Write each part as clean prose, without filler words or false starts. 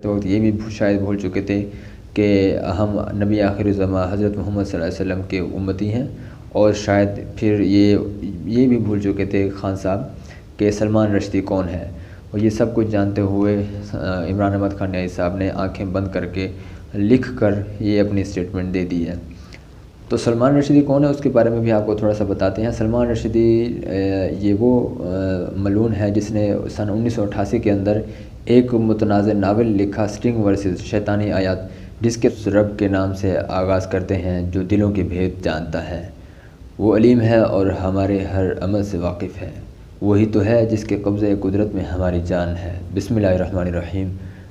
تو یہ بھی شاید بھول چکے تھے کہ ہم نبی آخر الزماں حضرت محمد صلی اللہ علیہ وسلم کے امتی ہیں، اور شاید پھر یہ بھی بھول چکے تھے خان صاحب کہ سلمان رشدی کون ہے، اور یہ سب کچھ جانتے ہوئے عمران احمد خان نیازی صاحب نے آنکھیں بند کر کے لکھ کر یہ اپنی اسٹیٹمنٹ دے دی ہے۔ تو سلمان رشدی کون ہے اس کے بارے میں بھی آپ کو تھوڑا سا بتاتے ہیں۔ سلمان رشدی یہ وہ ملعون ہے جس نے سن 1988 کے اندر ایک متنازع ناول لکھا، اسٹنگ ورسز شیطانی آیات، جس کے رب کے نام سے آغاز کرتے ہیں جو دلوں کے بھید جانتا ہے، وہ علیم ہے اور ہمارے ہر عمل سے واقف ہے، وہی تو ہے جس کے قبضۂ قدرت میں ہماری جان ہے۔ بسم اللہ الرحمن الرحیم۔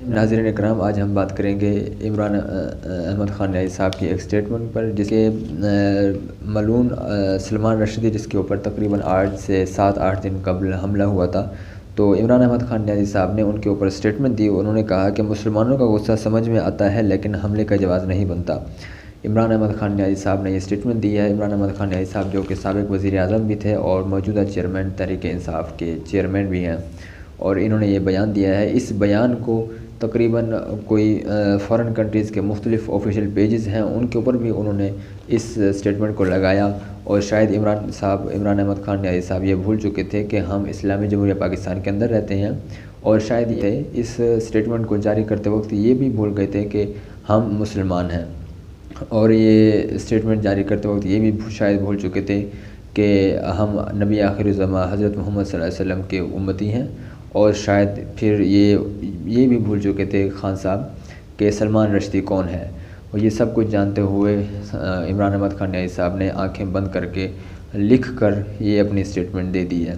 ناظرین اکرام، آج ہم بات کریں گے عمران احمد خان نیازی صاحب کی ایک اسٹیٹمنٹ پر، جس کے ملعون سلمان رشدی جس کے اوپر تقریباً 8 سے 7-8 دن قبل حملہ ہوا تھا، تو عمران احمد خان نیازی صاحب نے ان کے اوپر اسٹیٹمنٹ دی۔ انہوں نے کہا کہ مسلمانوں کا غصہ سمجھ میں آتا ہے لیکن حملے کا جواز نہیں بنتا۔ عمران احمد خان نیازی صاحب نے یہ اسٹیٹمنٹ دی ہے۔ عمران احمد خان نیازی صاحب جو کہ سابق وزیر اعظم بھی تھے اور موجودہ چیئرمین تحریک انصاف کے چیئرمین بھی ہیں، اور انہوں نے یہ بیان دیا ہے۔ اس بیان کو تقریباً کوئی فارن کنٹریز کے مختلف آفیشیل پیجز ہیں، ان کے اوپر بھی انہوں نے اس اسٹیٹمنٹ کو لگایا، اور شاید عمران احمد خان نیازی صاحب یہ بھول چکے تھے کہ ہم اسلامی جمہوریہ پاکستان کے اندر رہتے ہیں، اور شاید یہ اس اسٹیٹمنٹ کو جاری کرتے وقت یہ بھی بھول گئے تھے کہ ہم مسلمان ہیں، اور یہ اسٹیٹمنٹ جاری کرتے وقت یہ بھی شاید بھول چکے تھے کہ ہم نبی آخر الزماں حضرت محمد صلی اللہ علیہ وسلم کے امتی ہیں، اور شاید پھر یہ بھی بھول چکے تھے خان صاحب کہ سلمان رشدی کون ہے، اور یہ سب کچھ جانتے ہوئے عمران احمد خان نیازی صاحب نے آنکھیں بند کر کے لکھ کر یہ اپنی اسٹیٹمنٹ دے دی ہے۔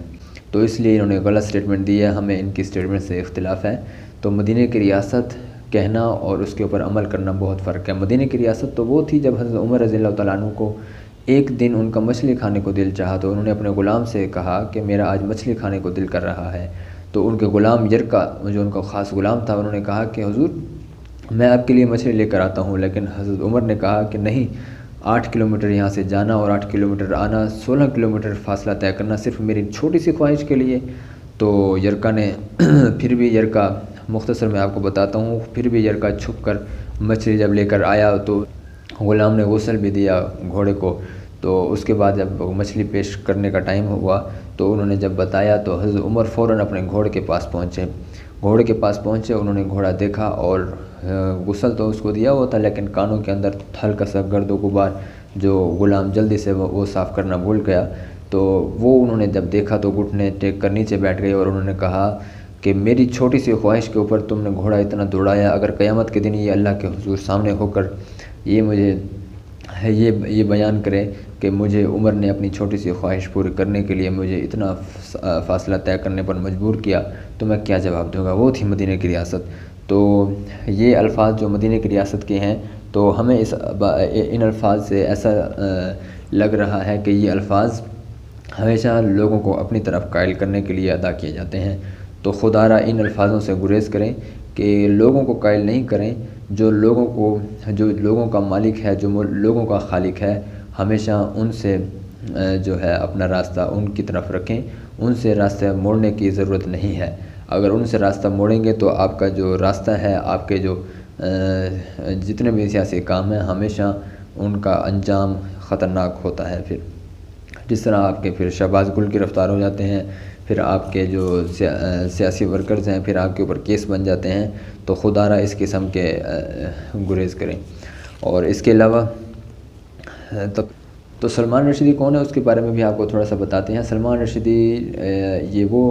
تو اس لیے انہوں نے غلط اسٹیٹمنٹ دی ہے، ہمیں ان کی اسٹیٹمنٹ سے اختلاف ہے۔ تو مدینہ کی ریاست کہنا اور اس کے اوپر عمل کرنا بہت فرق ہے۔ مدینہ کی ریاست تو وہ تھی جب حضرت عمر رضی اللہ تعالیٰ عنہ کو ایک دن ان کا مچھلی کھانے کو دل چاہا، تو انہوں نے اپنے غلام سے کہا کہ میرا آج مچھلی کھانے کو دل کر رہا ہے، تو ان کے غلام یرکا جو ان کا خاص غلام تھا، انہوں نے کہا کہ حضور میں آپ کے لیے مچھلی لے کر آتا ہوں، لیکن حضرت عمر نے کہا کہ نہیں، 8 کلومیٹر یہاں سے جانا اور 8 کلومیٹر آنا، 16 کلومیٹر فاصلہ طے کرنا صرف میری چھوٹی سی خواہش کے لیے۔ تو یرکا نے پھر بھی مختصر میں آپ کو بتاتا ہوں، پھر بھی یرکا چھپ کر مچھلی جب لے کر آیا تو غلام نے غسل بھی دیا گھوڑے کو۔ تو اس کے بعد جب مچھلی پیش کرنے کا ٹائم ہوا تو انہوں نے جب بتایا تو حضرت عمر فوراً اپنے گھوڑے کے پاس پہنچے، انہوں نے گھوڑا دیکھا، اور غسل تو اس کو دیا ہوا تھا لیکن کانوں کے اندر ہلکا سا گرد و غبار جو غلام جلدی سے وہ صاف کرنا بھول گیا، تو وہ انہوں نے جب دیکھا تو گھٹنے ٹیک کر نیچے بیٹھ گئے، اور انہوں نے کہا کہ میری چھوٹی سی خواہش کے اوپر تم نے گھوڑا اتنا دوڑایا، اگر قیامت کے دن یہ اللہ کے حضور سامنے ہو کر یہ بیان کرے کہ مجھے عمر نے اپنی چھوٹی سی خواہش پوری کرنے کے لیے مجھے اتنا فاصلہ طے کرنے پر مجبور کیا، تو میں کیا جواب دوں گا۔ وہ تھی مدینہ کی ریاست۔ تو یہ الفاظ جو مدینہ کی ریاست کے ہیں، تو ہمیں ان الفاظ سے ایسا لگ رہا ہے کہ یہ الفاظ ہمیشہ لوگوں کو اپنی طرف قائل کرنے کے لیے ادا کیے جاتے ہیں۔ تو خدا را ان الفاظوں سے گریز کریں کہ لوگوں کو قائل نہیں کریں، جو لوگوں کا مالک ہے، جو لوگوں کا خالق ہے، ہمیشہ ان سے جو ہے اپنا راستہ ان کی طرف رکھیں، ان سے راستہ موڑنے کی ضرورت نہیں ہے۔ اگر ان سے راستہ موڑیں گے تو آپ کا جو راستہ ہے، آپ کے جو جتنے بھی سیاسی کام ہیں، ہمیشہ ان کا انجام خطرناک ہوتا ہے۔ پھر جس طرح آپ کے پھر شہباز گل گرفتار ہو جاتے ہیں، پھر آپ کے جو سیاسی ورکرز ہیں پھر آپ کے اوپر کیس بن جاتے ہیں، تو خدا را اس قسم کے گریز کریں۔ اور اس کے علاوہ تو سلمان رشدی کون ہے اس کے بارے میں بھی آپ کو تھوڑا سا بتاتے ہیں۔ سلمان رشدی یہ وہ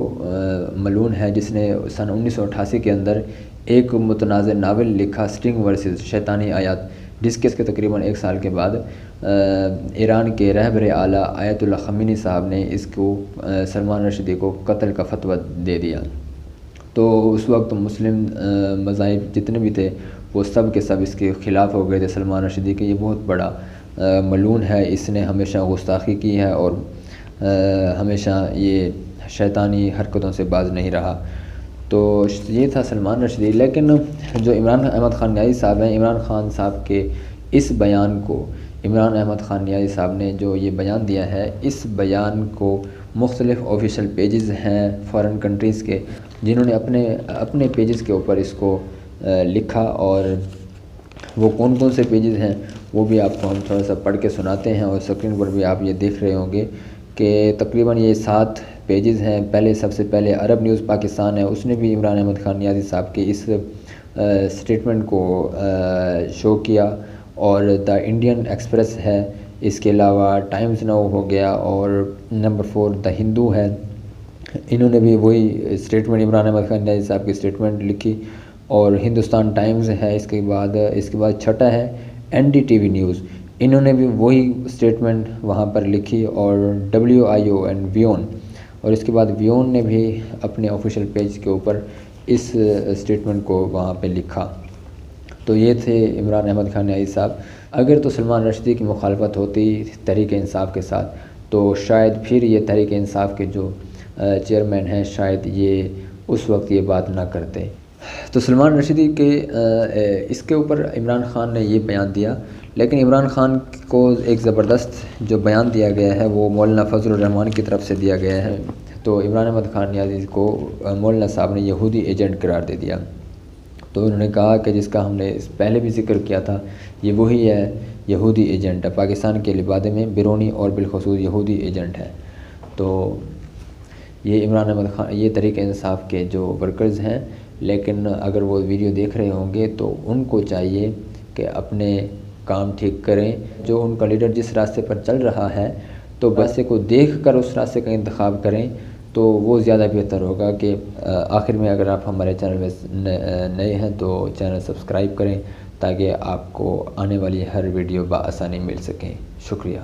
ملعون ہے جس نے سن 1988 کے اندر ایک متنازع ناول لکھا، اسٹنگ ورسز شیطانی آیات، جس کے تقریباً 1 سال کے بعد ایران کے رہبر اعلیٰ آیت اللہ خمینی صاحب نے اس کو سلمان رشدی کو قتل کا فتویٰ دے دیا۔ تو اس وقت مسلم مذاہب جتنے بھی تھے وہ سب کے سب اس کے خلاف ہو گئے تھے سلمان رشدی کے۔ یہ بہت بڑا ملعون ہے، اس نے ہمیشہ گستاخی کی ہے اور ہمیشہ یہ شیطانی حرکتوں سے باز نہیں رہا۔ تو یہ تھا سلمان رشدی۔ لیکن جو عمران احمد خان نیازی صاحب ہیں، عمران خان صاحب کے اس بیان کو، عمران احمد خان نیازی صاحب نے جو یہ بیان دیا ہے، اس بیان کو مختلف آفیشیل پیجز ہیں فارن کنٹریز کے، جنہوں نے اپنے پیجز کے اوپر اس کو لکھا، اور وہ کون کون سے پیجز ہیں وہ بھی آپ کو ہم تھوڑا سا پڑھ کے سناتے ہیں۔ اور اسکرین پر بھی آپ یہ دیکھ رہے ہوں گے کہ تقریباً یہ 7 پیجز ہیں۔ سب سے پہلے عرب نیوز پاکستان ہے، اس نے بھی عمران احمد خان نیازی صاحب کے اس سٹیٹمنٹ کو شو کیا، اور دا انڈین ایکسپریس ہے، اس کے علاوہ ٹائمز ناؤ ہو گیا، اور نمبر 4 دا ہندو ہے، انہوں نے بھی وہی سٹیٹمنٹ عمران احمد خان نیازی صاحب کی سٹیٹمنٹ لکھی، اور ہندوستان ٹائمز ہے، اس کے بعد چھٹا ہے NDTV نیوز، انہوں نے بھی وہی سٹیٹمنٹ وہاں پر لکھی، اور WIO اینڈ ویون، اور اس کے بعد ویون نے بھی اپنے آفیشیل پیج کے اوپر اس سٹیٹمنٹ کو وہاں پہ لکھا۔ تو یہ تھے عمران احمد خان نیازی صاحب۔ اگر تو سلمان رشدی کی مخالفت ہوتی تحریک انصاف کے ساتھ، تو شاید پھر یہ تحریک انصاف کے جو چیئرمین ہیں شاید یہ اس وقت یہ بات نہ کرتے۔ تو سلمان رشدی کے اس کے اوپر عمران خان نے یہ بیان دیا، لیکن عمران خان کو ایک زبردست جو بیان دیا گیا ہے وہ مولانا فضل الرحمان کی طرف سے دیا گیا ہے۔ تو عمران احمد خان نیازی کو مولانا صاحب نے یہودی ایجنٹ قرار دے دیا۔ تو انہوں نے کہا کہ جس کا ہم نے پہلے بھی ذکر کیا تھا، یہ وہی ہے، یہودی ایجنٹ ہے، پاکستان کے لبادے میں بیرونی اور بالخصوص یہودی ایجنٹ ہے۔ تو یہ عمران احمد خان، یہ تحریک انصاف کے جو ورکرز ہیں، لیکن اگر وہ ویڈیو دیکھ رہے ہوں گے تو ان کو چاہیے کہ اپنے کام ٹھیک کریں۔ جو ان کا لیڈر جس راستے پر چل رہا ہے تو راستے کو دیکھ کر اس راستے کا انتخاب کریں تو وہ زیادہ بہتر ہوگا۔ کہ آخر میں اگر آپ ہمارے چینل میں نئے ہیں تو چینل سبسکرائب کریں تاکہ آپ کو آنے والی ہر ویڈیو بآسانی مل سکیں۔ شکریہ۔